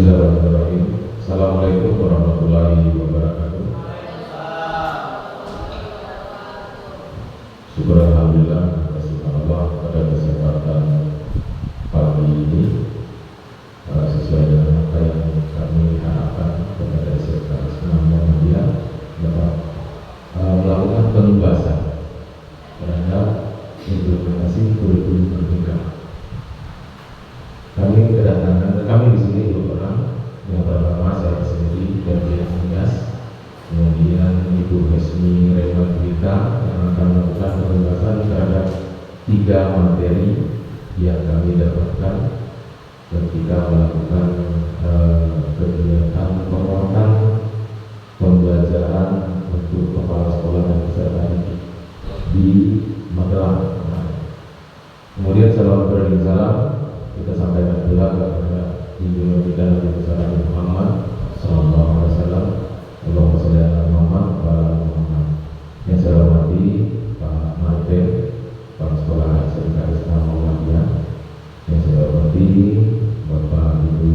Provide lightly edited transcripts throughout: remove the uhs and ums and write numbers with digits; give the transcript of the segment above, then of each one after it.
Bismillahirrahmanirrahim. Assalamualaikum warahmatullahi wabarakatuh. Syukur alhamdulillah atas Allah pada kesempatan pagi ini sesuai dengan apa yang kami harapkan kepada SMK Islam Muhammadiyah dapat melakukan penugasan terhadap implementasi kurikulum merdeka. Kami di sini dua orang. Yang pertama saya sendiri dari Nias, kemudian Ibu Hesmi Remadwita yang akan melakukan penugasan terhadap 3 materi yang kami dapatkan ketika melakukan kegiatan penguatan pembelajaran untuk kepala sekolah dan peserta didik di Magelang. Kemudian salam beri salam kita sampaikan pula kepada junjungan kita Nabi besar Muhammad sallallahu alaihi wasallam. Allahumma shalli ala Muhammad wa ala Muhammad. Yang saya hormati Pak Martin, Kepala Sekolah SMK Islam Muhammadiyah. Yang saya hormati Bapak Ibu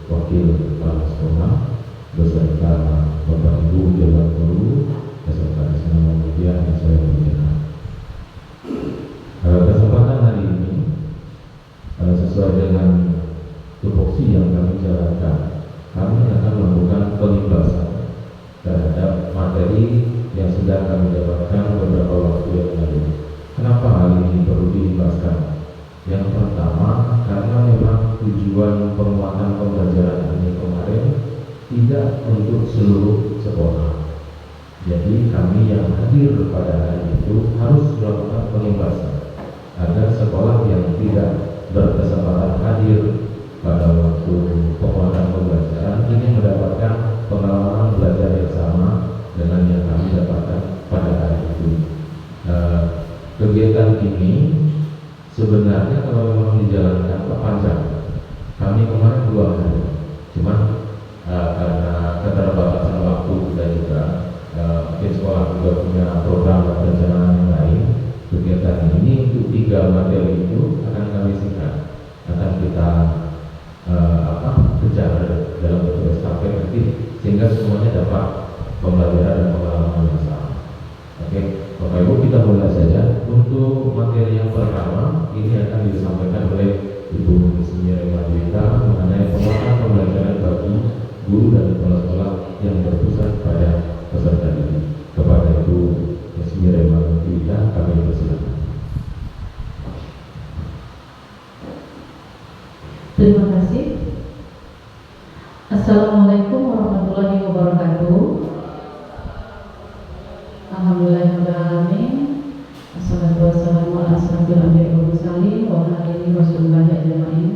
Wakil Kepala Sekolah beserta Bapak Ibu Dewan Guru SMK Islam Muhammadiyah yang saya muliakan. Kesempatan hari ini sesuai dengan tupoksi yang kami jalankan, kami akan melakukan penugasan terhadap materi yang sudah kami dapatkan beberapa waktu yang lalu. Kenapa hal ini perlu dibahaskan? Yang pertama, karena memang tujuan penguatan pembelajaran ini kemarin tidak untuk seluruh sekolah. Jadi kami yang hadir pada hari itu harus melakukan penugasan agar sekolah yang tidak berkesempatan hadir pada waktu penguatan pembelajaran ini mendapatkan pengalaman belajar yang sama dengan yang kami dapatkan pada hari itu. Kegiatan ini sebenarnya kalau memang dijalankan panjang. Kami kemarin 2 hari, cuma karena keterbatasan waktu kita juga, mungkin sekolah juga punya program dan perencanaan yang lain. Kegiatan ini untuk 3 materi itu akan kami singkat, akan kita kejar dalam bentuk estafet nanti sehingga semuanya dapat pembelajaran dan pengalaman yang sama. Oke, Bapak Ibu, kita mulai saja. Untuk materi yang pertama ini akan disampaikan oleh Ibu Hesmi Remadwita mengenai penguatan pembelajaran bagi guru dan kepala sekolah yang berpusat pada peserta didik. Kepada Ibu Hesmi Remadwita kami persilakan. Terima kasih. Assalamualaikum warahmatullahi wabarakatuh. Alhamdulillahirrahmanirrahim. Assalatu wassalamu ala asrafil anbiya'i wal mursalin wa ala alihi wasallam ajma'in.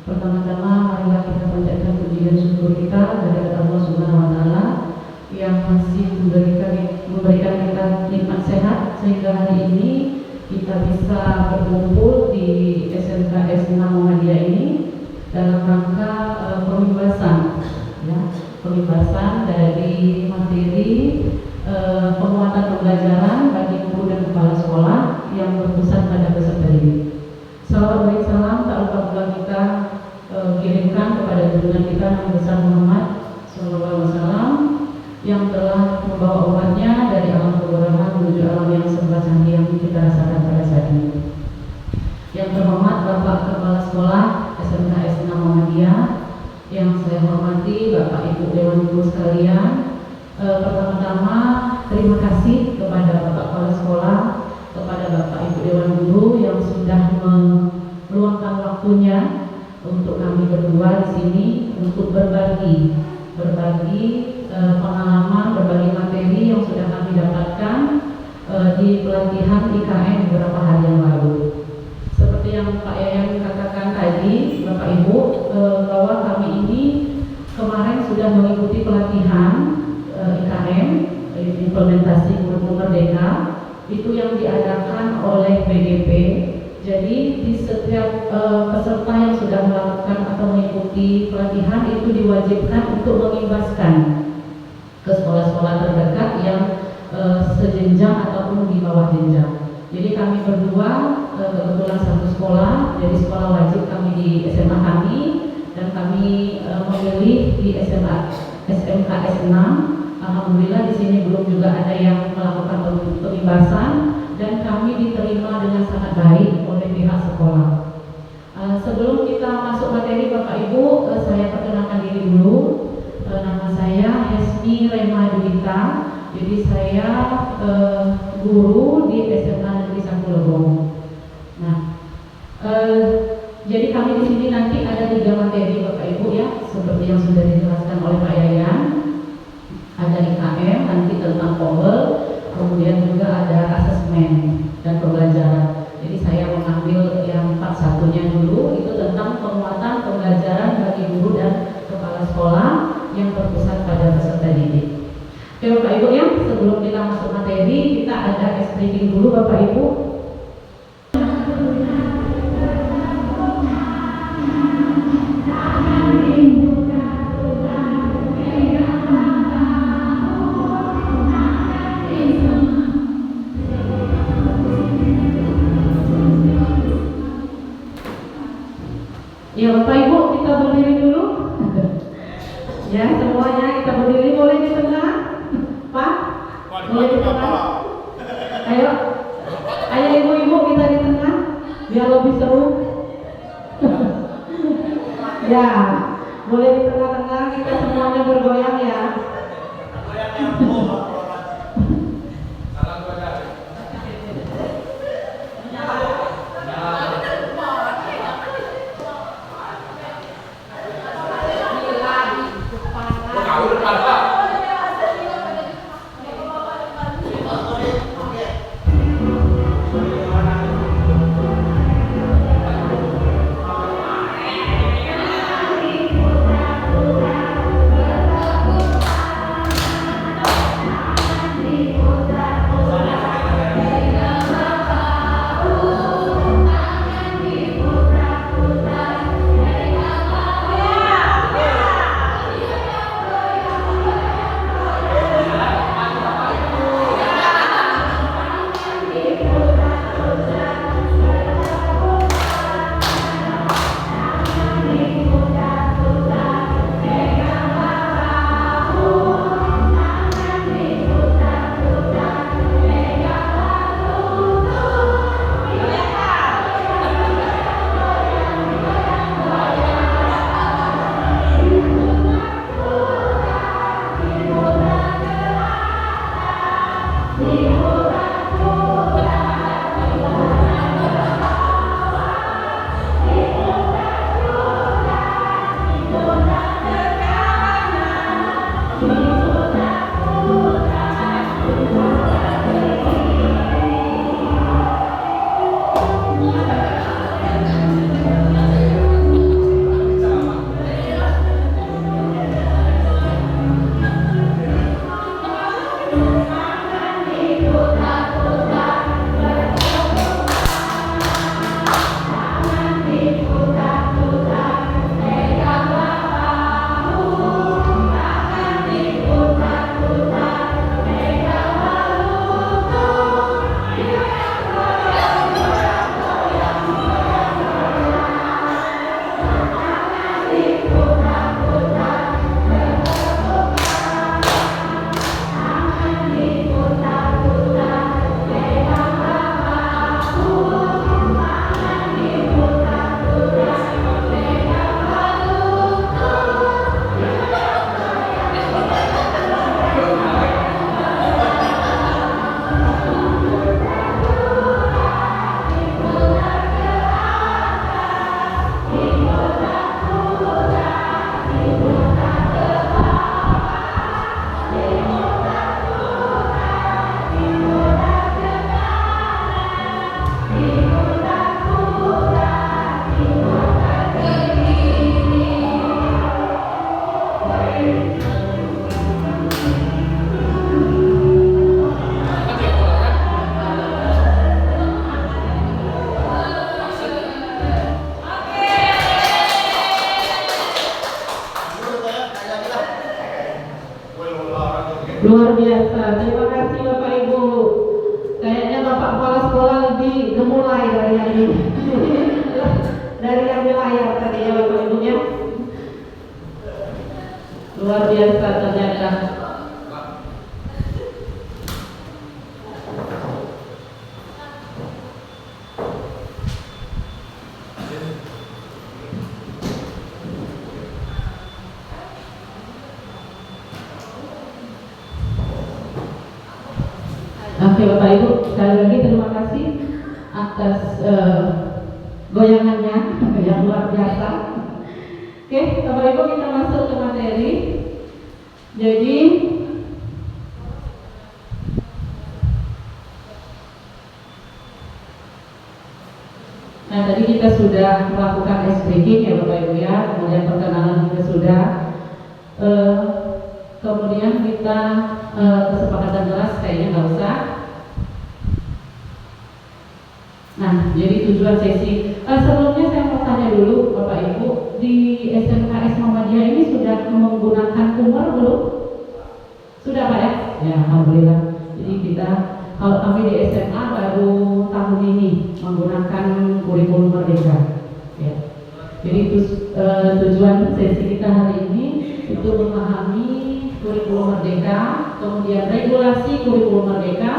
Pertama-tama marilah kita panjatkan puji dan syukur kita kepada Allah Subhanahu wa taala yang masih memberikan kita nikmat sehat sehingga hari ini kita bisa berkumpul di SMK Islam Muhammadiyah ini dalam rangka pembebasan dari materi penguatan pembelajaran bagi guru dan kepala sekolah yang berpusat pada peserta didik. Salam tak lupa pula kita kirimkan kepada junjungan kita Nabi besar Muhammad sallallahu alaihi wasallam yang telah membawa umatnya dari alam kegelapan menuju alam yang serba canggih yang kita rasakan pada saat ini. Yang terhormat Bapak Kepala Sekolah SMK Islam Muhammadiyah, yang saya hormati Bapak Ibu Dewan Guru sekalian. Pertama-tama terima kasih kepada Bapak Kepala Sekolah, kepada Bapak Ibu Dewan Guru yang sudah meluangkan waktunya untuk kami berdua di sini untuk berbagi pengalaman, berbagi materi yang sudah kami dapatkan di pelatihan IKN beberapa hari yang lalu. Seperti yang Pak Yayan katakan tadi, Bapak Ibu, bahwa kami ini kemarin sudah mengikuti pelatihan IKN, implementasi kurikulum merdeka, itu yang diadakan oleh BGP. Jadi di setiap peserta yang sudah melakukan atau mengikuti pelatihan itu diwajibkan untuk mengimbaskan ke sekolah-sekolah terdekat yang sejenjang ataupun di bawah jenjang. Jadi kami berdua kebetulan satu sekolah, jadi sekolah wajib kami di SMA kami, dan dan kami memilih di SMKS 6. Alhamdulillah di sini belum juga ada yang melakukan pembebasan dan kami diterima dengan sangat baik oleh pihak sekolah. Sebelum kita masuk materi Bapak Ibu, saya perkenalkan diri dulu. Nama saya Hesmi Rema Dwita. Jadi saya guru di SMA Negeri 1 Lebong. Nah, jadi kami di sini nanti ada 3 materi Bapak Ibu ya, seperti yang sudah dijelaskan oleh Pak Yayan. Ada IKM nanti tentang POWEL, kemudian juga ada asesmen dan pembelajaran. Jadi saya mengambil yang part satunya dulu, itu tentang penguatan pembelajaran bagi guru dan kepala sekolah yang berpusat pada peserta didik. Oke Bapak Ibu ya, sebelum kita masuk materi, kita ada briefing dulu Bapak Ibu. Ya Bapak Ibu, kita berdiri dulu. Ya semuanya kita berdiri, boleh di tengah Pak? Boleh di tengah. Ayo ibu-ibu kita di tengah biar lebih seru. Ya boleh di tengah-tengah, kita semuanya bergoyang ya. Luar biasa, terima kasih Bapak Ibu. Kayaknya Bapak Kepala Sekolah lebih gemulai dari yang di dari yang di layar tadi ya Bapak Ibu ya. Luar biasa ternyata. Oke Bapak Ibu, sekali lagi terima kasih atas goyangannya yang luar biasa. Oke Bapak Ibu, kita masuk ke materi. Jadi tadi kita sudah melakukan ice breaking ya Bapak Ibu ya, kemudian perkenalan juga sudah. Kemudian kita kesepakatan kelas kayaknya nggak usah. Nah, jadi tujuan sesi sebelumnya saya mau tanya dulu Bapak Ibu, di SMKS Muhammadiyah ini sudah menggunakan kumur belum? Sudah Pak ya? Ya Alhamdulillah. Jadi kita kalau kami di SMA baru tahun ini menggunakan kurikulum merdeka. Ya. Jadi tujuan sesi kita hari ini itu memahami kurikulum merdeka, kemudian regulasi kurikulum merdeka,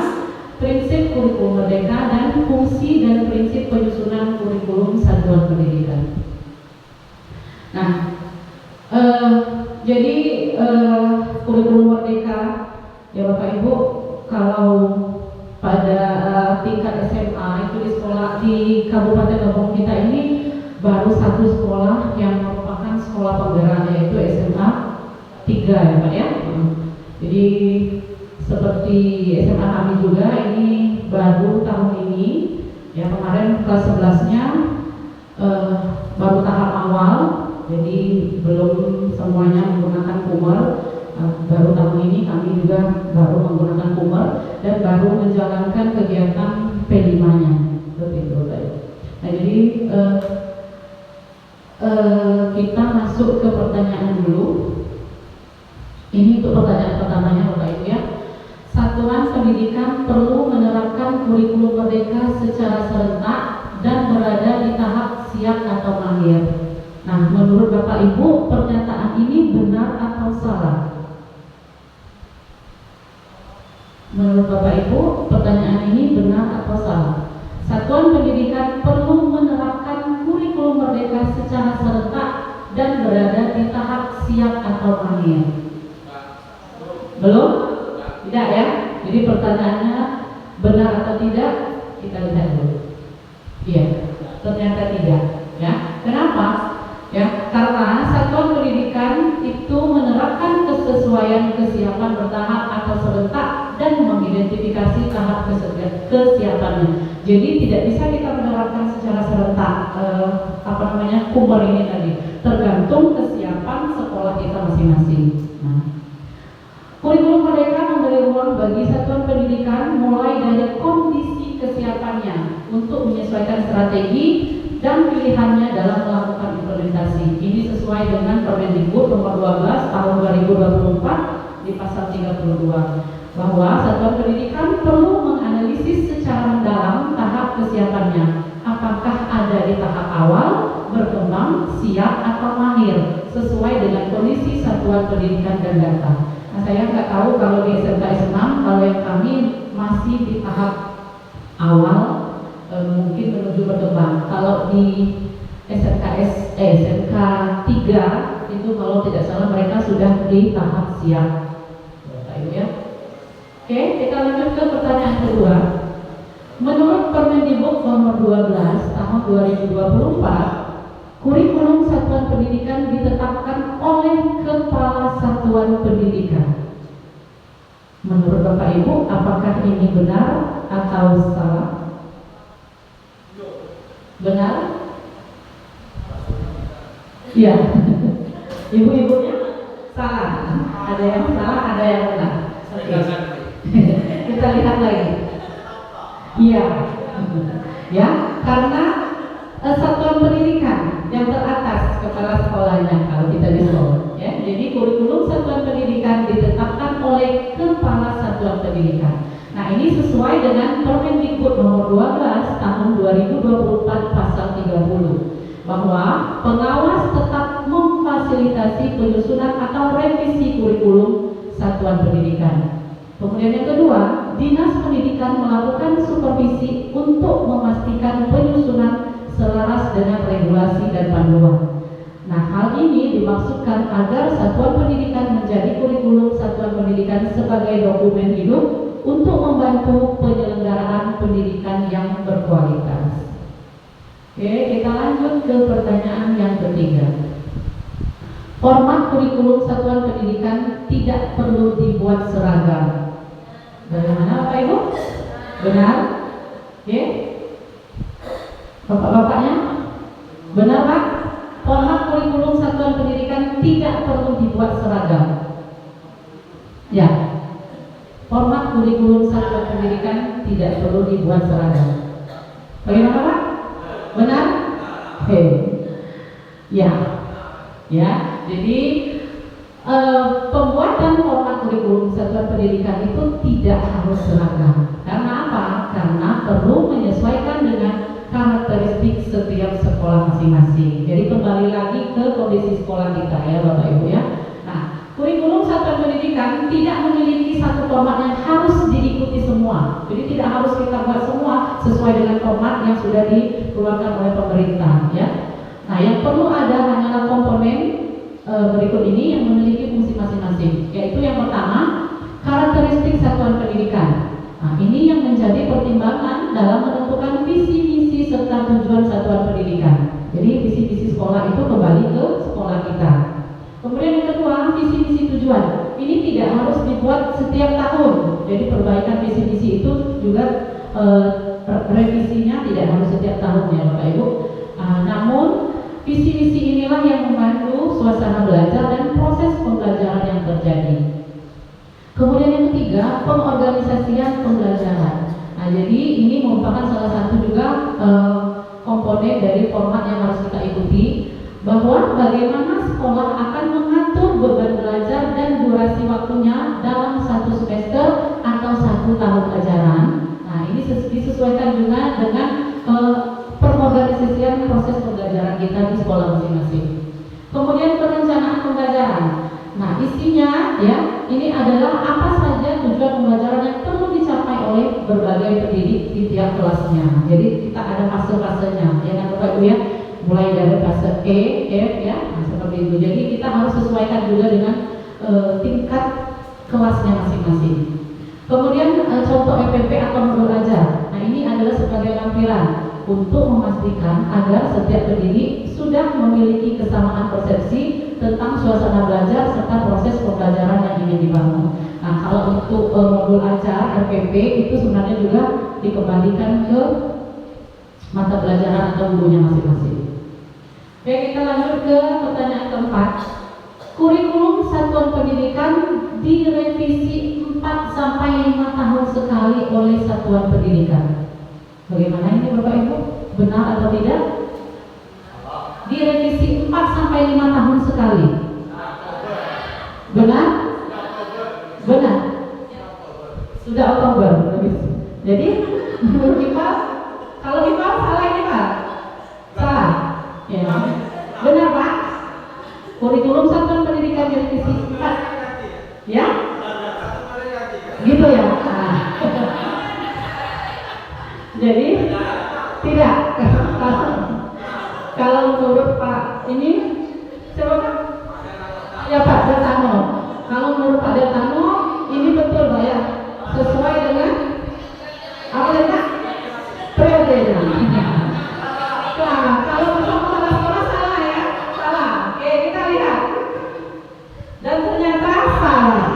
prinsip kurikulum merdeka, dan fungsi dan prinsip penyusunan kurikulum satuan pendidikan. Nah, jadi kurikulum merdeka ya Bapak Ibu, kalau pada tingkat SMA itu di sekolah di Kabupaten Lombok kita ini baru satu sekolah yang merupakan sekolah penggerak, yaitu SMA 3 ya Pak ya. Jadi seperti SMA kami juga ini baru tahun ini ya, kemarin kelas 11-nya baru tahap awal, jadi belum semuanya menggunakan kumur. Baru tahun ini kami juga baru menggunakan kumur dan baru menjalankan kegiatan P5-nya. Begitu Pak. Nah jadi kita masuk ke pertanyaan dulu. Ini untuk pertanyaan pertamanya Bapak Ibu ya. Satuan pendidikan perlu menerapkan kurikulum merdeka secara serentak dan berada di tahap siap atau mahir. Nah, menurut Bapak Ibu, pernyataan ini benar atau salah? Menurut Bapak Ibu, pertanyaan ini benar atau salah? Satuan pendidikan perlu menerapkan kurikulum merdeka secara serentak dan berada di tahap siap atau mahir. Belum? Tidak ya? Jadi pertanyaannya benar atau tidak? Kita lihat dulu. Iya, ternyata tidak. Ya, kenapa? Ya, karena satuan pendidikan itu menerapkan kesesuaian kesiapan bertahap atau serentak dan mengidentifikasi tahap kesiapannya. Jadi tidak bisa kita menerapkan secara serentak kumur ini tadi, tergantung kesiapan sekolah kita masing-masing. Nah, kurikulum merdeka memberi ruang bagi satuan pendidikan mulai dari kondisi kesiapannya untuk menyesuaikan strategi dan pilihannya dalam melakukan implementasi. Ini sesuai dengan Permendikbud nomor 12 tahun 2024 di pasal 32, bahwa satuan pendidikan perlu menganalisis secara mendalam tahap kesiapannya. Apakah ada di tahap awal, berkembang, siap atau mahir sesuai dengan kondisi satuan pendidikan dan data. Nah, saya nggak tahu kalau di SMKS 6, kalau yang kami masih di tahap awal, mungkin menuju berkembang. Kalau di SMK 3 itu kalau tidak salah mereka sudah di tahap siap. Ya. Oke, kita lanjut ke pertanyaan kedua. Menurut Permendikbud nomor 12 tahun 2024, kurikulum satuan pendidikan ditetapkan oleh Kepala Satuan Pendidikan. Menurut Bapak Ibu, apakah ini benar atau salah? Benar? Iya. Ibu-ibunya salah. Ada yang salah, ada yang benar. Oke. Kita lihat lagi. Iya. Ya, karena satuan pendidikan yang teratas kepala sekolahnya kalau kita di sekolah. Ya, jadi kurikulum satuan pendidikan ditetapkan oleh Kepala Satuan Pendidikan. Nah, ini sesuai dengan Permendikbud nomor 12 tahun 2024 pasal 30, bahwa pengawas tetap memfasilitasi memfasilitasi penyusunan atau revisi kurikulum satuan pendidikan. Kemudian yang kedua, Dinas Pendidikan melakukan supervisi untuk memastikan penyusunan selaras dengan regulasi dan panduan. Nah, hal ini dimaksudkan agar satuan pendidikan menjadi kurikulum satuan pendidikan sebagai dokumen hidup untuk membantu penyelenggaraan pendidikan yang berkualitas. Oke, kita lanjut ke pertanyaan yang ketiga. Format kurikulum satuan pendidikan tidak perlu dibuat seragam. Bagaimana Bapak Ibu? Benar? Oke? Bapak-bapaknya? Benar Pak? Format kurikulum satuan pendidikan tidak perlu dibuat seragam. Ya. Format kurikulum satuan pendidikan tidak perlu dibuat seragam. Bagaimana Pak? Benar? Oke. Ya. Ya. Jadi pembuatan format kurikulum satuan pendidikan itu tidak harus seragam. Karena apa? Karena perlu menyesuaikan dengan karakteristik setiap sekolah masing-masing. Jadi kembali lagi ke kondisi sekolah kita ya Bapak Ibu ya. Nah, kurikulum satuan pendidikan tidak memiliki satu format yang harus diikuti semua. Jadi tidak harus kita buat semua sesuai dengan format yang sudah dikeluarkan oleh pemerintah ya. Nah, yang perlu ada hanyalah komponen berikut ini yang memiliki fungsi masing-masing, yaitu yang pertama, karakteristik satuan pendidikan. Nah, ini yang menjadi pertimbangan dalam menentukan visi misi serta tujuan satuan pendidikan. Jadi visi-visi sekolah itu kembali ke sekolah kita. Kemudian yang kedua, visi misi tujuan. Ini tidak harus dibuat setiap tahun. Jadi perbaikan visi misi itu juga revisinya tidak harus setiap tahun ya Bapak Ibu. Namun visi misi inilah yang membantu suasana belajar dan proses pembelajaran yang terjadi. Kemudian yang ketiga, pengorganisasian pembelajaran. Nah, jadi ini merupakan salah satu juga komponen dari format yang harus kita ikuti, bahwa bagaimana sekolah akan mengatur beban belajar dan durasi waktunya dalam satu semester atau satu tahun ajaran. Nah, ini disesuaikan juga dengan pengorganisasian proses pembelajaran kita di sekolah masing-masing. Kemudian perencanaan pembelajaran. Nah, isinya ya, ini adalah apa saja tujuan pembelajaran yang perlu dicapai oleh berbagai pendidik di tiap kelasnya. Jadi kita ada fase-fasenya, ya kan Bapak Ibu ya, mulai dari fase E, F ya, nah, seperti itu. Jadi kita harus sesuaikan juga dengan tingkat kelasnya masing-masing. Kemudian contoh FPP atau modul ajar. Nah, ini adalah sebagai lampiran untuk memastikan agar setiap pendidik sudah memiliki kesamaan persepsi tentang suasana belajar serta proses pembelajaran yang ingin dibangun. Nah, kalau untuk modul ajar RPP itu sebenarnya juga dikembalikan ke mata pelajaran atau bukunya masing-masing. Oke, kita lanjut ke pertanyaan keempat. Kurikulum satuan pendidikan direvisi 4-5 tahun sekali oleh satuan pendidikan. Bagaimana ini Bapak Ibu? Benar atau tidak? Direvisi 4-5 tahun sekali. Benar? Benar. Sudah Oktober. Jadi menurut kita, kalau kita salah ini Pak? Salah. Ya. Benar Pak? Kurikulum satuan pendidikan direvisi 4. Ya? Gitu ya? Nah. Jadi tidak. Kalau menurut Pak ini siapa Pak? Ya Pak Dartano. Kalau menurut Pak Dartano ini betul Pak ya, sesuai dengan apa ya Pak? Periodenya. Nah, kalau masalah sekolah salah ya, salah. Oke, kita lihat. Dan ternyata salah.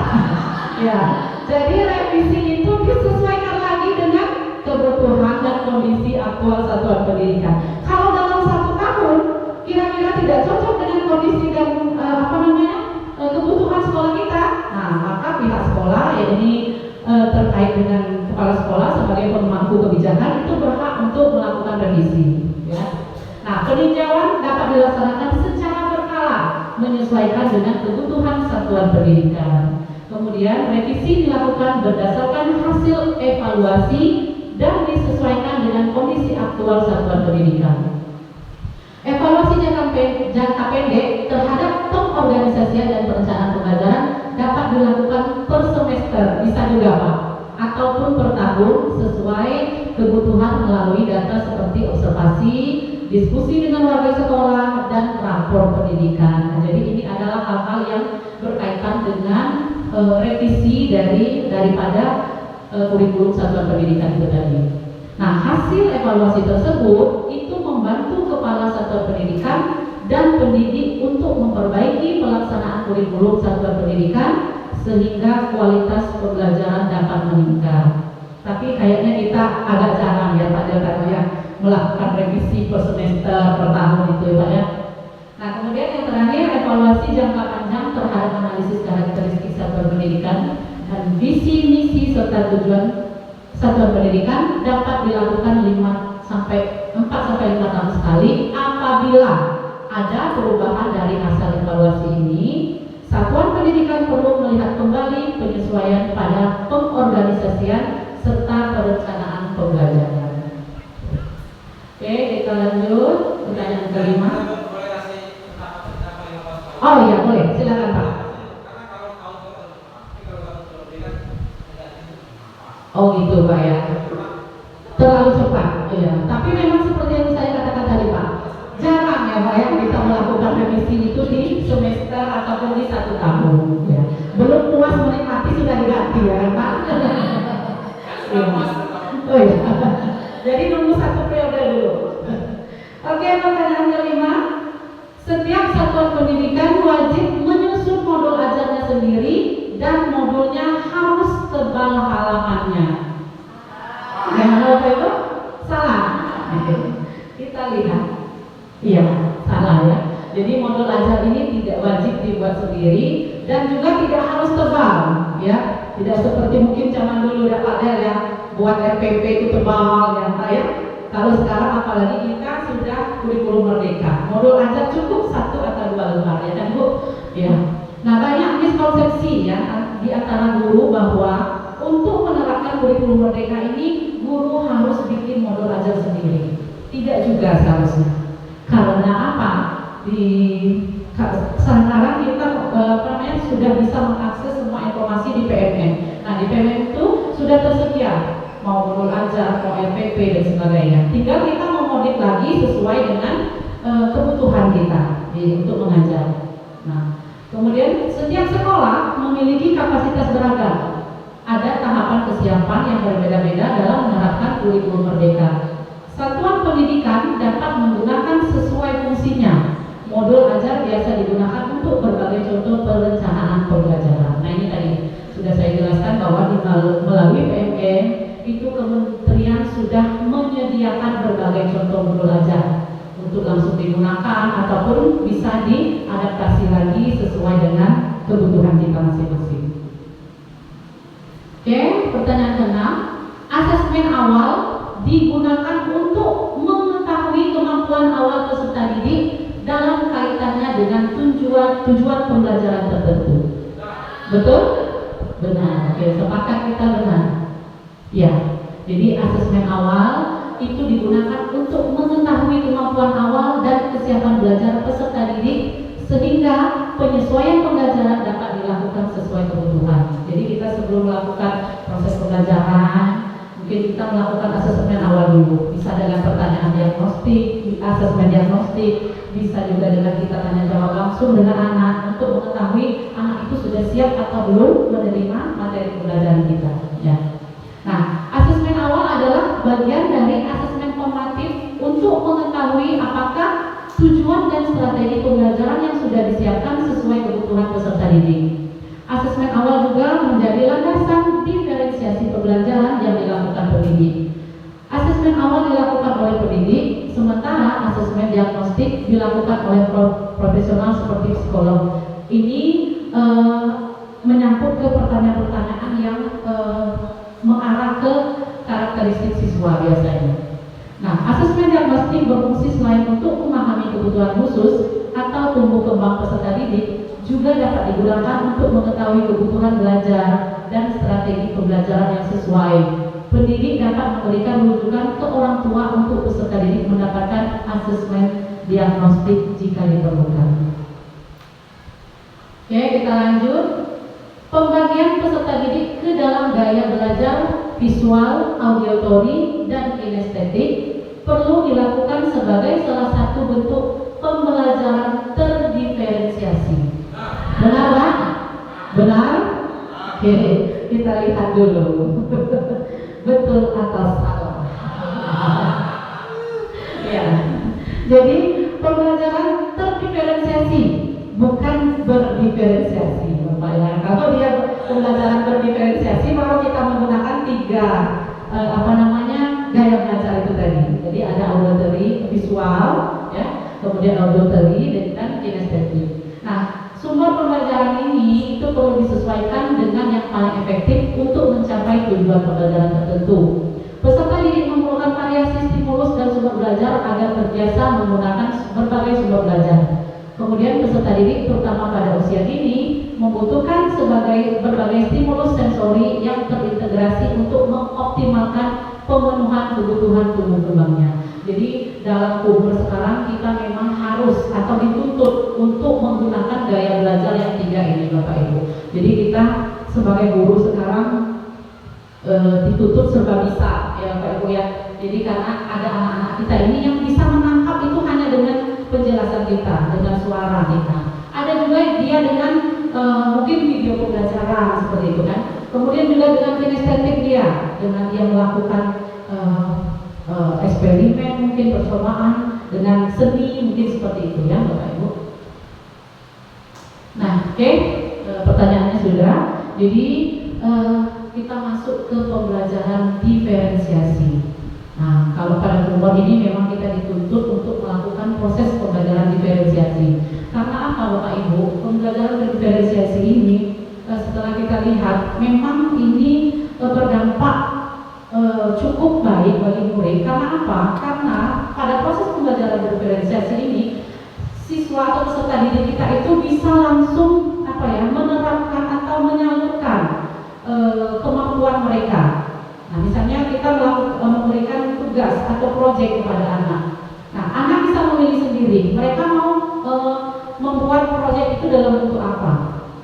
Ya, jadi revisi itu disesuaikan lagi dengan kebutuhan dan kondisi aktual satuan pendidikan. Kalau dalam 1 tahun kira-kira tidak cocok dengan kondisi dan kebutuhan sekolah kita, nah maka pihak sekolah, ya ini terkait dengan kepala sekolah sebagai pemangku kebijakan itu berhak untuk melakukan revisi. Ya. Nah, peninjauan dapat dilaksanakan secara berkala menyesuaikan dengan kebutuhan satuan pendidikan. Kemudian revisi dilakukan berdasarkan hasil evaluasi dan disesuaikan dengan kondisi aktual satuan pendidikan. Evaluasi jangka pendek terhadap pengorganisasian dan perencanaan pembelajaran dapat dilakukan per semester, bisa juga Pak, ataupun per tahun sesuai kebutuhan melalui data seperti observasi, diskusi dengan warga sekolah, dan rapor pendidikan. Nah, jadi ini adalah hal-hal yang berkaitan dengan revisi daripada kurikulum satuan pendidikan itu tadi. Nah, hasil evaluasi tersebut itu membantu kepala satuan pendidikan dan pendidik untuk memperbaiki pelaksanaan kurikulum satuan pendidikan sehingga kualitas pembelajaran dapat meningkat. Tapi kayaknya kita agak jarang ya Pak Delta ya melakukan revisi per semester, per tahun itu ya Pak ya. Nah, kemudian yang terakhir, evaluasi jangka panjang terhadap analisis karakteristik satuan pendidikan dan visi, misi, serta tujuan satuan pendidikan dapat dilakukan 4 sampai 5 tahun sekali. Apabila ada perubahan dari hasil evaluasi ini, satuan pendidikan perlu melihat kembali penyesuaian pada pengorganisasian serta perencanaan pembelajaran. Oke, kita lanjut pertanyaan kelima. Oh iya, boleh, silakan Pak. Oh gitu Pak ya, terlalu cepat ya. Tapi memang seperti yang saya katakan tadi Pak, jarang ya Pak ya kita melakukan revisi itu di semester ataupun di 1 tahun ya. Belum puas menikmati sudah diganti ya Pak. Ya. Oh iya. Jadi nunggu 1 periode dulu. Oke, pertanyaan kelima. Setiap satuan pendidikan wajib menyusun modul ajarnya sendiri dan modulnya harus tebal halamannya. Yang apa itu? Salah. Kita lihat. Iya, salah ya. Jadi modul ajar ini tidak wajib dibuat sendiri dan juga tidak harus tebal, ya. Tidak seperti mungkin zaman dulu ya Pak Del ya, buat RPP itu tebal ya Pak ya. Kalau sekarang apalagi kita sudah kurikulum merdeka, modul ajar cukup 1 atau 2 lembar ya kan Bu? Ya. Nah, banyak miskonsepsi ya di antara guru bahwa untuk menerapkan kurikulum merdeka ini guru harus bikin modul ajar sendiri. Tidak juga seharusnya. Karena apa? Sekarang kita sudah bisa mengakses semua informasi di PMN. Nah, di PMN itu sudah tersedia mau modul ajar, mau RPP dan sebagainya. Tinggal kita memodif lagi sesuai dengan kebutuhan kita untuk mengajar. Nah, kemudian setiap sekolah memiliki kapasitas beragam. Ada tahapan kesiapan yang berbeda-beda dalam menerapkan kurikulum merdeka. Satuan pendidikan dapat menggunakan sesuai fungsinya. Modul ajar biasa digunakan untuk berbagai contoh perencanaan pembelajaran. Nah, ini tadi sudah saya jelaskan bahwa melalui PMN itu kementerian sudah menyediakan berbagai contoh modul ajar untuk langsung digunakan ataupun bisa diadaptasi lagi sesuai dengan kebutuhan kita masing-masing. Oke, pertanyaan ke-6. Asesmen awal digunakan untuk mengetahui kemampuan awal peserta didik dalam kaitannya dengan tujuan pembelajaran tertentu. Betul? Benar. Oke, sepakat kita benar. Ya, jadi asesmen awal itu digunakan untuk mengetahui kemampuan awal dan kesiapan belajar peserta didik sehingga penyesuaian pembelajaran dapat dilakukan sesuai kebutuhan. Jadi kita sebelum melakukan proses pembelajaran, mungkin kita melakukan asesmen awal dulu. Bisa dengan pertanyaan diagnostik, asesmen diagnostik, bisa juga dengan kita tanya jawab langsung dengan anak untuk mengetahui anak itu sudah siap atau belum menerima materi pembelajaran kita. Ya. Nah, asesmen awal adalah bagian dari asesmen formatif untuk mengetahui apakah tujuan dan strategi pembelajaran yang sudah disiapkan sesuai kebutuhan peserta didik. Asesmen awal juga menjadi landasan diferensiasi pembelajaran yang dilakukan pendidik. Asesmen awal dilakukan oleh pendidik, sementara asesmen diagnostik dilakukan oleh profesional seperti psikolog. Ini menyangkut ke pertanyaan-pertanyaan yang mengarah ke karakteristik siswa biasanya. Nah, asesmen diagnostik berfungsi selain untuk memahami kebutuhan khusus atau tumbuh kembang peserta didik, juga dapat digunakan untuk mengetahui kebutuhan belajar dan strategi pembelajaran yang sesuai. Pendidik dapat memberikan rujukan ke orang tua untuk peserta didik mendapatkan asesmen diagnostik jika diperlukan. visual, auditory, dan kinestetik perlu dilakukan sebagai salah satu bentuk pembelajaran terdiferensiasi. Benar Pak? Benar? Oke, kita lihat dulu. Betul atau salah? Ya. Jadi pembelajaran terdiferensiasi, bukan berdiferensiasi, Bapak ya. Kalau dia pembelajaran berdiferensiasi, maka kita menggunakan tiga gaya belajar itu tadi. Jadi ada auditory, visual, ya, kemudian auditory dan kinestetik. Nah, sumber pembelajaran ini itu perlu disesuaikan dengan yang paling efektif untuk mencapai tujuan pembelajaran tertentu. Peserta didik memerlukan variasi stimulus dan sumber belajar agar terbiasa menggunakan berbagai sumber belajar. Kemudian peserta didik terutama pada usia dini membutuhkan berbagai stimulus sensori yang terintegrasi untuk mengoptimalkan pemenuhan kebutuhan tumbuh kembangnya. Jadi dalam umur sekarang kita memang harus atau dituntut untuk menggunakan gaya belajar yang tiga ini, Bapak Ibu. Jadi kita sebagai guru sekarang dituntut serba bisa, ya Bapak Ibu ya. Jadi karena ada anak-anak kita ini yang bisa menangkap itu hanya dengan penjelasan kita, dengan suara kita. Ada juga dia dengan mungkin video pembelajaran seperti itu kan. Kemudian juga dengan kinestetik dia, dengan dia melakukan eksperimen, mungkin percobaan, dengan seni, mungkin seperti itu ya Bapak Ibu. Nah, oke, pertanyaannya sudah. Jadi kita masuk ke pembelajaran diferensiasi. Nah, kalau pada kelompok ini memang kita dituntut untuk melakukan proses pembelajaran diferensiasi. Karena apa Bapak Ibu? Pembelajaran diferensiasi ini setelah kita lihat memang ini berdampak cukup baik bagi murid. Karena apa? Karena pada proses pembelajaran diferensiasi ini siswa atau peserta didik kita itu bisa langsung menerapkan atau menyalurkan kemampuan mereka. Nah, misalnya kita memberikan tugas atau proyek kepada anak. Nah, anak bisa memilih sendiri. Mereka mau membuat proyek itu dalam bentuk apa?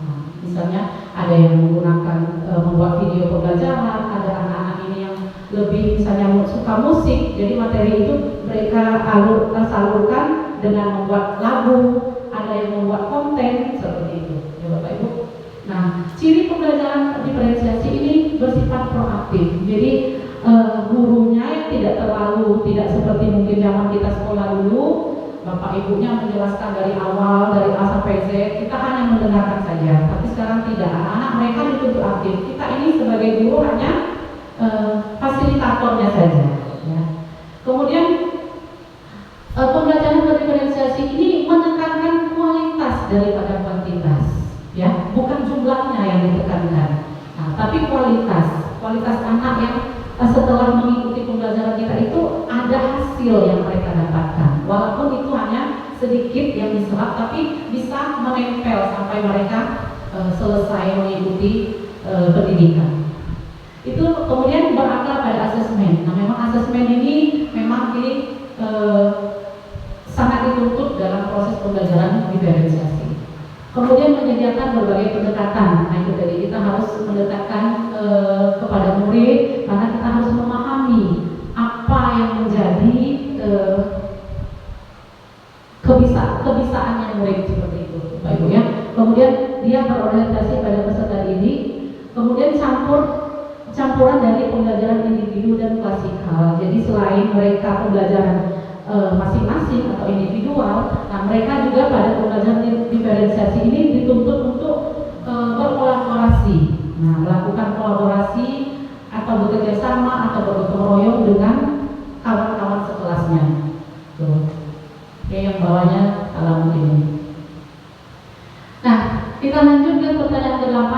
Nah, misalnya ada yang menggunakan membuat video pembelajaran, ada anak-anak ini yang lebih misalnya suka musik, jadi materi itu mereka salurkan dengan membuat lagu, ada yang membuat konten seperti itu, ya Bapak Ibu. Nah, ciri pembelajaran diferensiasi ini bersifat proaktif. Jadi gurunya yang tidak seperti mungkin zaman kita sekolah dulu, Bapak Ibunya menjelaskan dari awal, dari A sampai Z, kita hanya mendengarkan saja. Tapi sekarang tidak, anak-anak mereka dituntut aktif. Kita ini sebagai guru hanya fasilitatornya saja. Ya. Kemudian pembelajaran diferensiasi ini menekankan kualitas daripada kuantitas, ya, bukan jumlahnya yang ditekankan. Nah, tapi kualitas anak yang setelah mengikuti pembelajaran kita itu ada hasil yang mereka dapatkan, walaupun itu hanya sedikit yang diserap, tapi bisa menempel sampai mereka selesai mengikuti pendidikan. Itu kemudian berakar pada asesmen. Nah, memang asesmen ini memang sangat dituntut dalam proses pembelajaran diferensiasi. Kemudian menyediakan berbagai pendekatan. Nah, itu tadi kita harus mendekatkan kepada murid, karena kita harus memahami apa yang menjadi kebisaannya murid seperti itu, Bapak Ibu ya. Kemudian dia berorientasi pada peserta didik. Kemudian campuran dari pembelajaran individu dan klasikal. Jadi selain mereka pembelajaran masing-masing atau individual, nah mereka juga pada pembelajaran diferensiasi ini dituntut untuk berkolaborasi. Nah, melakukan kolaborasi atau bekerja sama atau bergotong royong dengan kawan-kawan sekelasnya. Tuh. Oke, yang bawahnya salah ini. Nah, kita lanjut ke pertanyaan ke-8.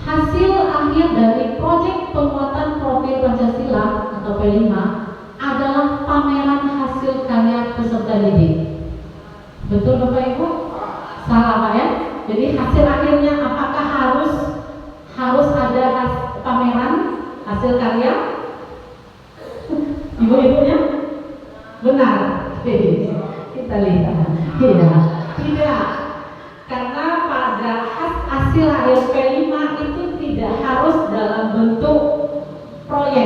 Hasil akhir dari proyek penguatan profil Pancasila atau P5 adalah pameran hasil karya peserta didik. Betul Bapak Ibu? Salah Pak ya? Jadi hasil akhirnya apakah harus ada pameran hasil karya? Ibu-ibunya? Benar. Kita lihat. Tidak. Karena pada hasil akhir P5 itu tidak harus dalam bentuk proyek.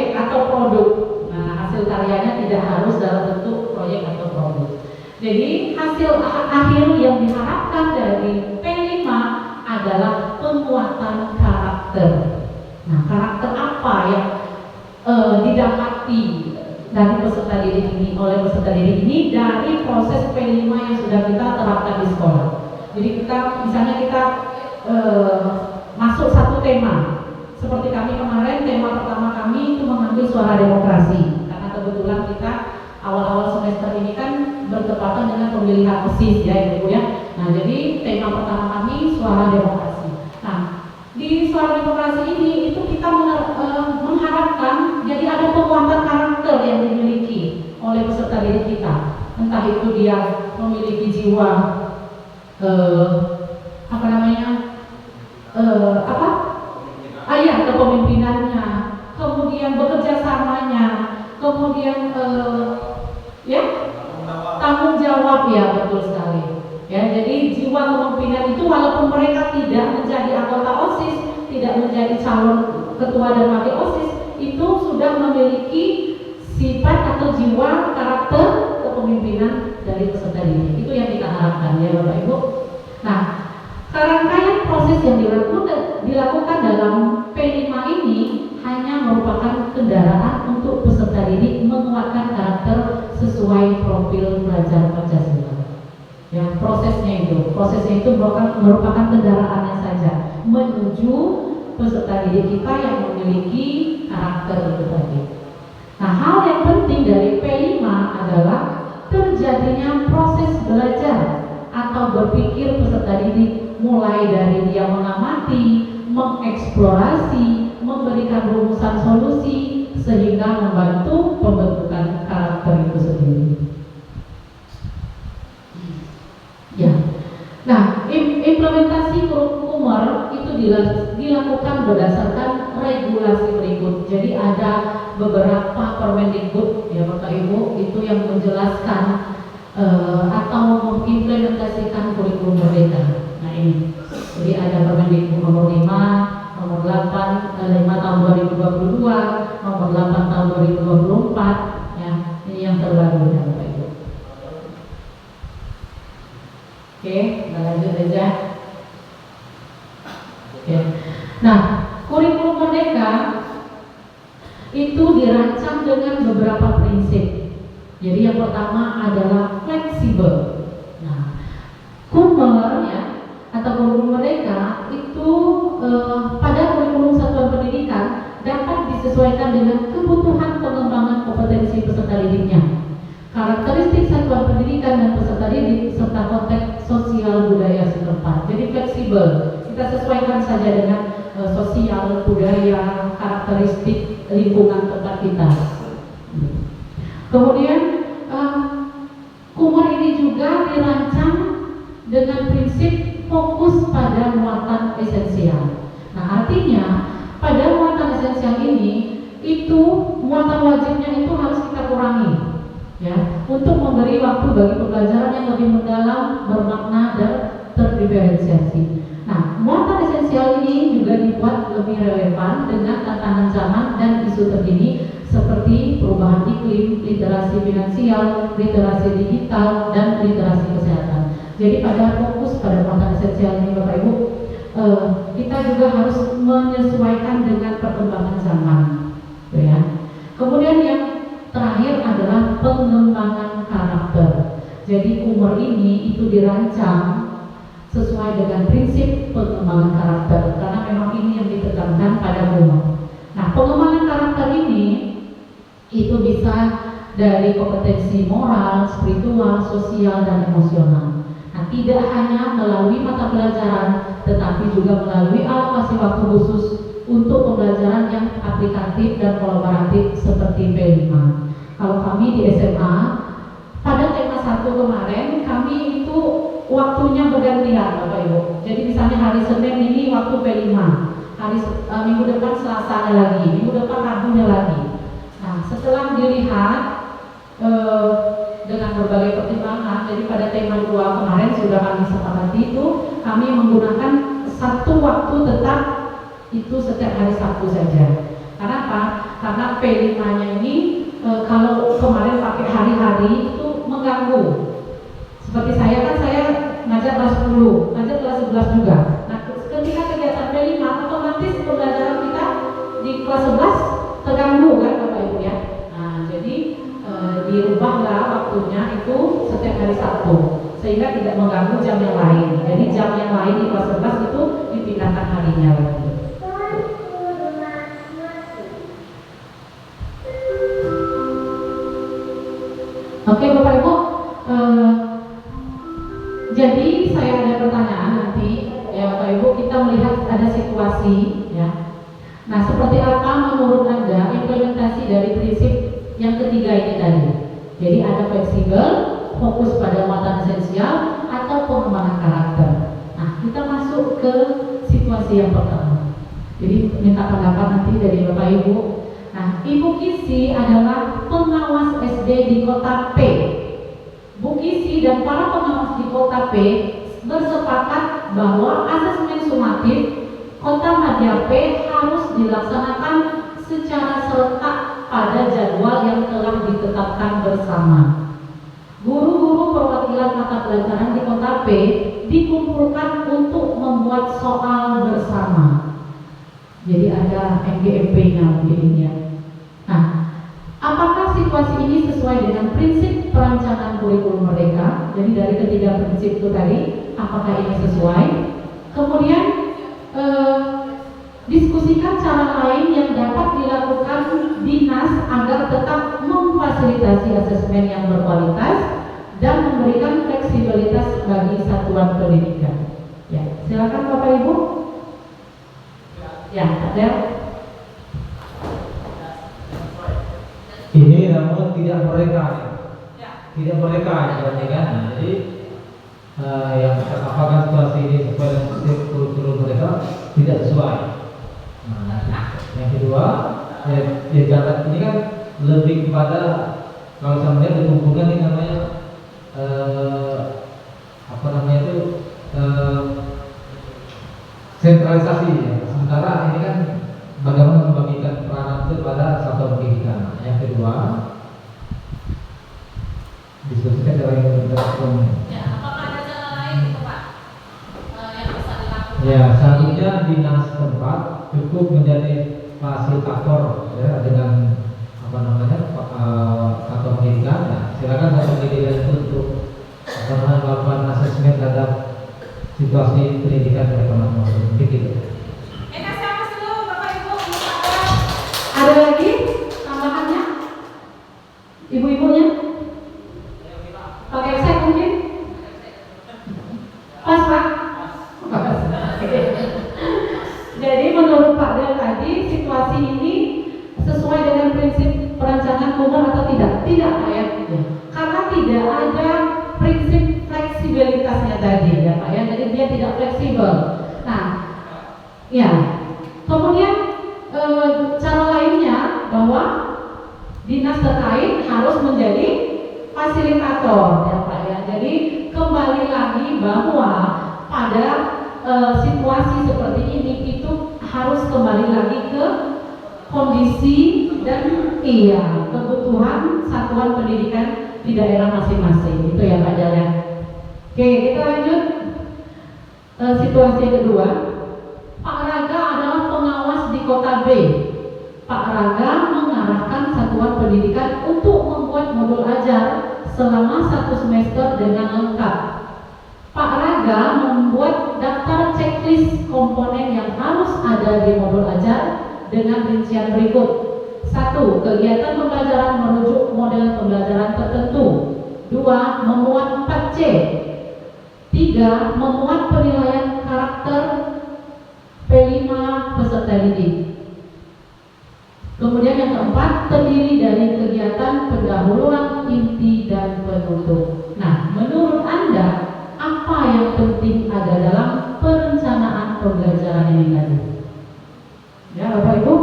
harus dalam bentuk proyek atau produk. Jadi hasil akhir yang diharapkan dari P5 adalah penguatan karakter. Nah, karakter apa yang didapati dari peserta didik ini, oleh peserta didik ini dari proses P5 yang sudah kita terapkan di sekolah. Jadi misalnya kita masuk satu tema, seperti kami kemarin, tema pertama kami itu mengambil suara demokrasi, karena kebetulan kita awal-awal semester ini kan bertepatan dengan pemilihan OSIS ya Ibu ya. Nah, jadi tema pertama kami suara demokrasi. Nah, di suara demokrasi ini itu kita mengharapkan jadi ada penguatan karakter yang dimiliki oleh peserta didik kita. Entah itu dia memiliki jiwa kepemimpinannya, kemudian bekerja samanya, kemudian tanggung jawab, ya betul sekali. Ya, jadi jiwa kepemimpinan itu walaupun mereka tidak menjadi anggota OSIS, tidak menjadi calon ketua dan wakil OSIS, itu sudah memiliki sifat atau jiwa karakter kepemimpinan dari peserta didik. Itu yang kita harapkan ya Bapak Ibu. Nah, rangkaian proses yang dilakukan dalam P5 ini hanya merupakan kendaraan untuk peserta didik menguatkan karakter sesuai profil pelajar Pancasila. Ya, prosesnya itu merupakan kendaraannya saja menuju peserta didik kita yang memiliki karakter itu tadi. Nah, hal yang penting dari P5 adalah terjadinya proses belajar atau berpikir peserta didik, mulai dari dia mengamati, mengeksplorasi, memberikan rumusan solusi sehingga membantu pembentukan karakter itu sendiri. Ya. Nah, implementasi kurrikulum itu dilakukan berdasarkan regulasi berikut. Jadi ada beberapa Permendikbud ya Bapak Ibu itu yang menjelaskan atau mengimplementasikan kurikulum merdeka. Nah ini, jadi ada Permendikbud nomor 5, nomor 8, 5 tahun 2022, nomor 8 tahun 2024, ya ini yang terbaru ya Bapak Ibu. Oke, kita lanjut aja. Oke. Nah, kurikulum merdeka itu dirancang dengan beberapa prinsip. Jadi yang pertama adalah fleksibel. Nah, KUMER ya atau kurikulum merdeka itu pada kurikulum satuan pendidikan dapat disesuaikan dengan kebutuhan pengembangan kompetensi peserta didiknya, karakteristik satuan pendidikan dan peserta didik serta konteks sosial budaya setempat. Jadi fleksibel, kita sesuaikan saja dengan sosial budaya, karakteristik lingkungan tempat kita. Kemudian KUMER ini juga dirancang dengan prinsip fokus pada muatan esensial. Nah, artinya pada muatan esensial ini itu muatan wajibnya itu harus kita kurangi, ya, untuk memberi waktu bagi pembelajaran yang lebih mendalam, bermakna dan terdiferensiasi. Nah, muatan esensial ini juga dibuat lebih relevan dengan tantangan zaman dan isu terkini seperti perubahan iklim, literasi finansial, literasi digital, dan literasi kesehatan. Jadi pada fokus pada muatan esensial ini Bapak Ibu, kita juga harus menyesuaikan dengan perkembangan zaman, ya. Kemudian yang terakhir adalah pengembangan karakter. Jadi KUMER ini itu dirancang sesuai dengan prinsip pengembangan karakter, karena memang ini yang ditekankan pada KUMER. Nah, pengembangan karakter ini itu bisa dari kompetensi moral, spiritual, sosial, dan emosional. Nah, tidak hanya melalui mata pelajaran, tetapi juga melalui alokasi waktu khusus untuk pembelajaran yang aplikatif dan kolaboratif seperti P5. Kalau kami di SMA, pada tema 1 kemarin, kami itu waktunya bergantian Bapak Ibu. Jadi misalnya hari Senin ini waktu P5, minggu depan Selasanya lagi, minggu depan Rabunya lagi. Nah, setelah dilihat dengan berbagai pertimbangan, jadi pada tema 2 kemarin sudah kami sepakati itu, kami menggunakan satu waktu tetap itu setiap hari Sabtu saja. Kenapa? Karena P5-nya ini kalau kemarin pakai hari-hari itu mengganggu. Seperti saya kan saya ngajar kelas 10, ngajar kelas 11 juga. Nah, ketika kegiatan P5 otomatis pembelajaran kita di kelas 11 terganggu kan Bapak Ibu ya. Nah, jadi dirubahlah waktunya itu setiap hari Sabtu sehingga tidak mengganggu jam yang lain. Jadi jam yang lain di kelas 11 itu dipindahkan harinya lagi. Oke Bapak Ibu, jadi saya ada pertanyaan nanti ya Bapak Ibu, kita melihat ada situasi ya. Nah, seperti apa menurut Anda implementasi dari prinsip yang ketiga ini tadi? Jadi ada fleksibel, fokus pada muatan esensial, atau pengembangan karakter. Nah, kita masuk ke situasi yang pertama. Jadi minta pendapat nanti dari Bapak Ibu. Nah, Ibu Kisi adalah pengawas SD di kota P. Bu Kisi dan para pengawas di kota P bersepakat bahwa asesmen sumatif Kota Madya P harus dilaksanakan secara serentak pada jadwal yang telah ditetapkan bersama. Guru-guru perwakilan mata pelajaran di kota P dikumpulkan untuk membuat soal bersama. Jadi ada MGMP-nya mungkin ya. Nah, apakah situasi ini sesuai dengan prinsip perancangan kurikulum mereka? Jadi dari ketiga prinsip itu tadi, apakah ini sesuai? Kemudian diskusikan cara lain yang dapat dilakukan dinas agar tetap memfasilitasi asesmen yang berkualitas dan memberikan fleksibilitas bagi satuan pendidikan. Ya, silakan Bapak Ibu. Ya, ada. Ini namun tidak mereka, tidak mereka berarti kan. Nah, jadi yang apakah situasi ini sesuai dengan prinsip kurikulum mereka? Tidak sesuai. Nah, yang kedua, jalan ini kan lebih kepada kalau saya melihat dikumpulkan ini namanya apa namanya itu sentralisasi ya. Sementara ini kan bagaimana membagikan peranan itu pada satuan pendidikan. Yang kedua, diskusikan cara yang berlaku. Ya, apakah ada cara lain gitu Pak yang bisa dilakukan? Ya, seharusnya dinas tempat cukup menjadi fasilitator ya, dengan apa namanya satuan pendidikan. Nah, silakan satuan pendidikan itu untuk apa namanya melakukan asesmen terhadap situasi pendidikan mereka masing-masing. Begitu. Ada lagi tambahannya? Ibu-ibunya? Pakai set mungkin? Pas Pak? Jadi menurut Pak Del tadi situasi ini sesuai dengan prinsip perancangan umum atau tidak? Tidak Pak ya? Karena tidak ada prinsip fleksibilitasnya tadi ya Pak ya, jadi dia tidak fleksibel. Nah, ya. Kemudian cara lainnya bahwa dinas terkait harus menjadi fasilitator ya Pak ya. Jadi kembali lagi bahwa pada situasi seperti ini itu harus kembali lagi ke kondisi dan kebutuhan satuan pendidikan di daerah masing-masing. Itu ya Pak Jalan. Oke, kita lanjut situasi yang kedua. Pak Raga adalah pengawas di kota B. Pak Raga mengarahkan satuan pendidikan untuk membuat modul ajar selama 1 semester dengan lengkap. Pak Raga membuat daftar checklist komponen yang harus ada di modul ajar dengan rincian berikut. 1. Kegiatan pembelajaran merujuk model pembelajaran tertentu. 2. Memuat 4C. 3. Memuat penilaian karakter P5 peserta didik. Kemudian yang keempat, terdiri dari kegiatan pendahuluan, inti, dan penutup. Nah, menurut Anda, apa yang penting ada dalam perencanaan pembelajaran ini tadi? Ya, Bapak Ibu.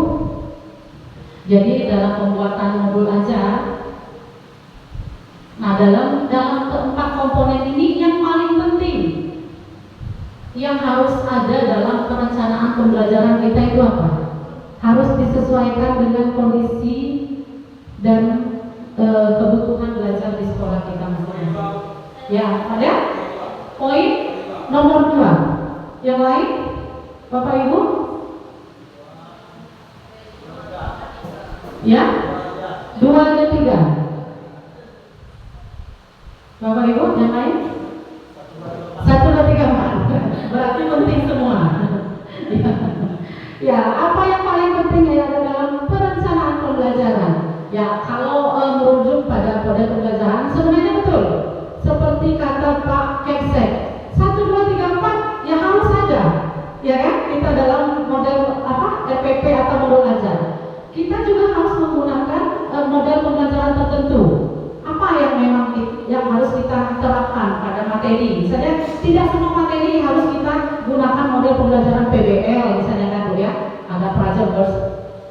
Jadi dalam pembuatan modul ajar, nah dalam keempat komponen ini yang paling penting yang harus ada dalam perencanaan pembelajaran kita itu apa? Harus disesuaikan dengan kondisi dan kebutuhan belajar di sekolah kita masing-masing. Ya, ada? Poin nomor 2. Yang lain, Bapak Ibu? Ya, 2 dan 3. Bapak Ibu, yang lain? 1, 2, 3, 4. Berarti penting semua. Ya, apa yang paling penting ya dalam perencanaan pembelajaran? Ya, kalau merujuk pada kode pembelajaran sebenarnya betul. Seperti kata Pak Keksek, 1, 2, 3, 4 ya harus ada. Ya kan? Kita dalam model RPP atau modul ajar. Kita juga harus menggunakan model pembelajaran tertentu. Apa yang memang yang harus kita terapkan pada materi? Misalnya tidak semua materi harus kita gunakan model pembelajaran PBL, misalnya kan Bu ya. Ada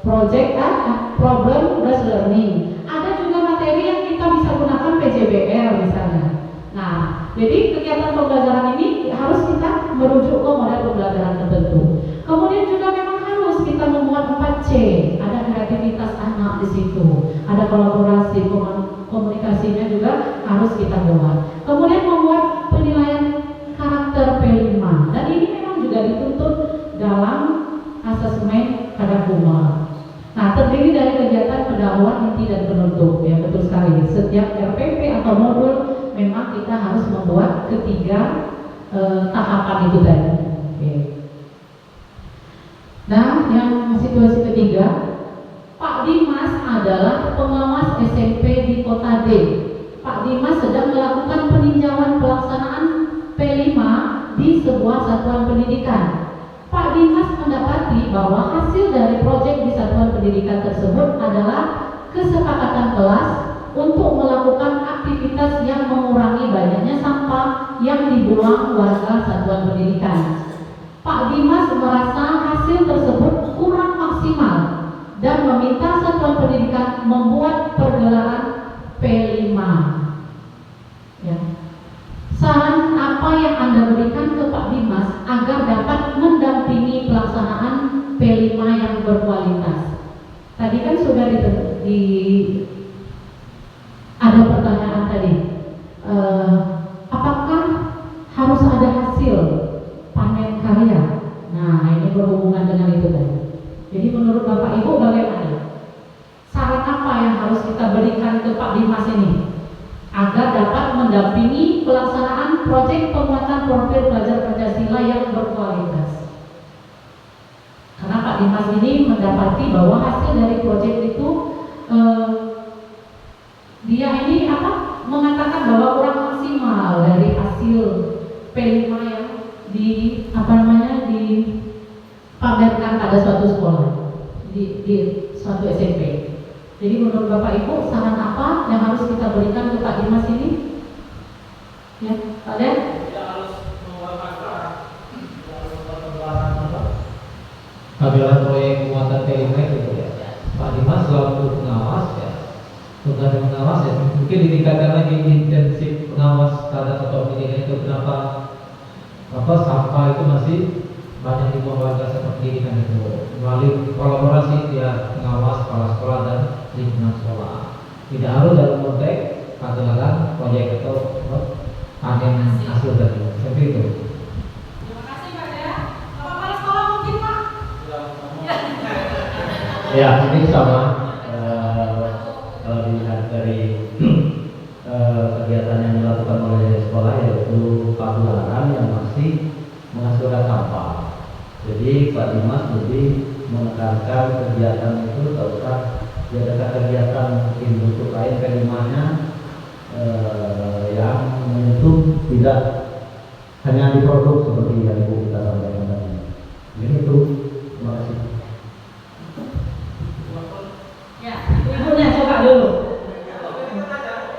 project problem based learning. Ada juga materi yang kita bisa gunakan PJBL misalnya. Nah, jadi kegiatan pembelajaran ini harus kita merujuk ke model pembelajaran tertentu. Kemudian juga memang harus kita membuat 4C. Ada kreativitas anak di situ, ada kolaborasi, komunikasinya juga harus kita buat. Kemudian membuat penilaian karakter P5. Dan ini memang juga dituntut dalam asesmen pada Kumar. Nah, terdiri dari kegiatan pendahuluan, inti dan penutup. Ya, betul sekali. Setiap RPP atau modul memang kita harus membuat ketiga tahapan itu tadi. Oke. Nah, yang situasi ketiga, Pak Dimas adalah pengawas SMP di Kota D. Pak Dimas sedang melakukan peninjauan pelaksanaan P5 di sebuah satuan pendidikan. Pak Dimas mendapati bahwa hasil dari proyek di satuan pendidikan tersebut adalah kesepakatan kelas untuk melakukan aktivitas yang mengurangi banyaknya sampah yang dibuang warga satuan pendidikan. Pak Dimas merasa hasil tersebut kurang maksimal dan meminta satuan pendidikan membuat pergelaran P5. Ya. Saran apa yang Anda berikan ke Pak Dimas agar dapat mendampingi pelaksanaan P5 yang berkualitas? Tadi kan sudah ada pertanyaan tadi, apakah harus ada hasil panen karya? Nah, ini berhubungan dengan itu tadi. Jadi menurut Bapak Ibu bagaimana? Saran apa yang harus kita berikan ke Pak Dimas ini agar dapat mendampingi pelaksanaan proyek penguatan profil pelajar Pancasila yang berkualitas? Karena Pak Dimas ini mendapati bahwa hasil dari proyek itu dia ini mengatakan bahwa kurang maksimal dari hasil P5 yang dipamerkan pada suatu sekolah di suatu SMP. Jadi menurut Bapak Ibu, saran apa yang harus kita berikan ke Pak Dimas ini? Ya, Pak Den? Tidak harus mengeluarkan Kabilan proyek penguatan P5 itu ya. Pak Dimas selaku pengawas ya. Bukan pengawas ya. Mungkin ditingkatkan lagi intensif pengawas terhadap satuan pendidikan itu. Kenapa sampah itu masih banyak dibuang warga satuan pendidikan itu. Melalui kolaborasi dia pengawas kepala sekolah dan lingkungan sekolah. Tidak harus dalam konteks pagelaran proyek atau panen hasil dari seperti itu. Terima kasih Pak ya. Bapak kepala sekolah mungkin Pak? Ya, ini sama kalau dilihat dari kegiatan yang dilakukan oleh sekolah, yaitu pagelaran yang masih menghasilkan sampah. Jadi Pak Dimas lebih menekankan kegiatan itu tak usah diadakan kegiatan mungkin bentuk lain P5-nya yang menyentuh tidak hanya di produk seperti yang Ibu kita sampaikan tadi. Ini itu. Terima kasih. Ya, ibunya coba dulu.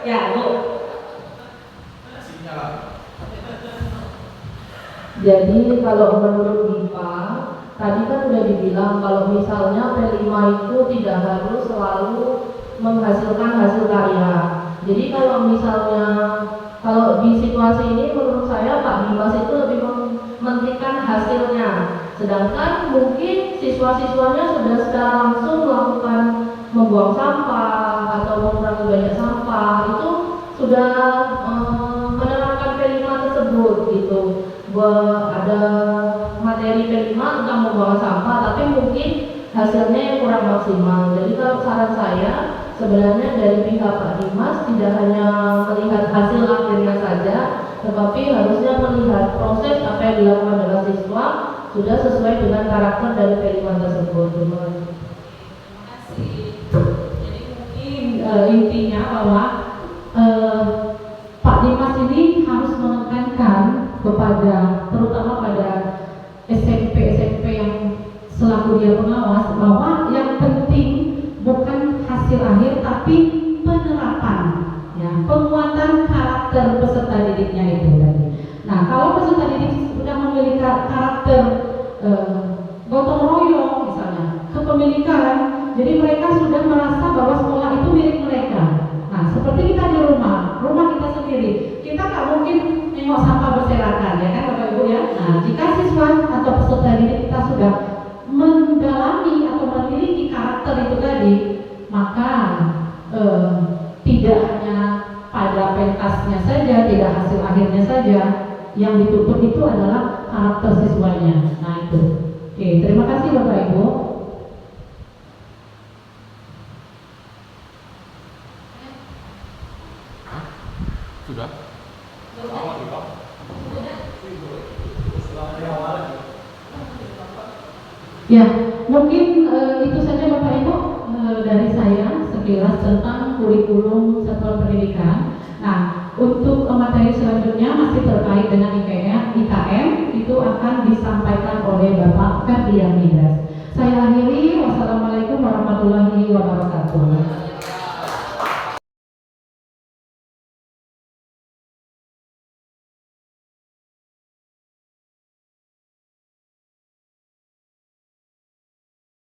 Ya, Bu. Jadi kalau menurut IPA, tadi kan sudah dibilang kalau misalnya P5 itu tidak harus selalu menghasilkan hasil karya. Jadi kalau misalnya di situasi ini menurut saya Pak Dimas itu lebih mementingkan hasilnya. Sedangkan mungkin siswa-siswanya sudah secara langsung melakukan membuang sampah atau mengurangi banyak sampah, itu sudah menerapkan P5 tersebut gitu. Ada materi P5 tentang membuang sampah, tapi mungkin hasilnya yang kurang maksimal. Jadi kalau saran saya sebenarnya dari pihak Pak Dimas tidak hanya melihat hasil akhirnya saja, tetapi harusnya melihat proses apa yang dilakukan oleh siswa sudah sesuai dengan karakter dari P5 tersebut. Terima kasih. Jadi mungkin Intinya bahwa Pak Dimas ini harus menekankan kepada terutama pada SMP yang selaku dia pengawas bahwa yang penting bukan hasil akhir tapi penerapan, ya, penguatan karakter peserta didiknya itu tadi. Nah, kalau peserta didik sudah memiliki karakter gotong royong misalnya, kepemilikan, jadi mereka sudah merasa bahwa sekolah itu milik mereka. Nah, seperti kita di rumah kita sendiri, kita tak mungkin nengok sampah berserakan, ya kan Bapak Ibu ya. Nah, jika siswa atau peserta didik kita sudah mendalami atau memiliki karakter itu tadi, maka tidak hanya pada pentasnya saja, tidak hasil akhirnya saja, yang ditutup itu adalah karakter siswanya. Nah itu. Oke, terima kasih Bapak Ibu. Sudah? Ya, mungkin itu saja Bapak Ibu dari saya sekilas tentang kurikulum satuan pendidikan. Nah, untuk materi selanjutnya masih terkait dengan IKM itu akan disampaikan oleh Bapak Ferdian Midas. Saya akhiri, wassalamualaikum warahmatullahi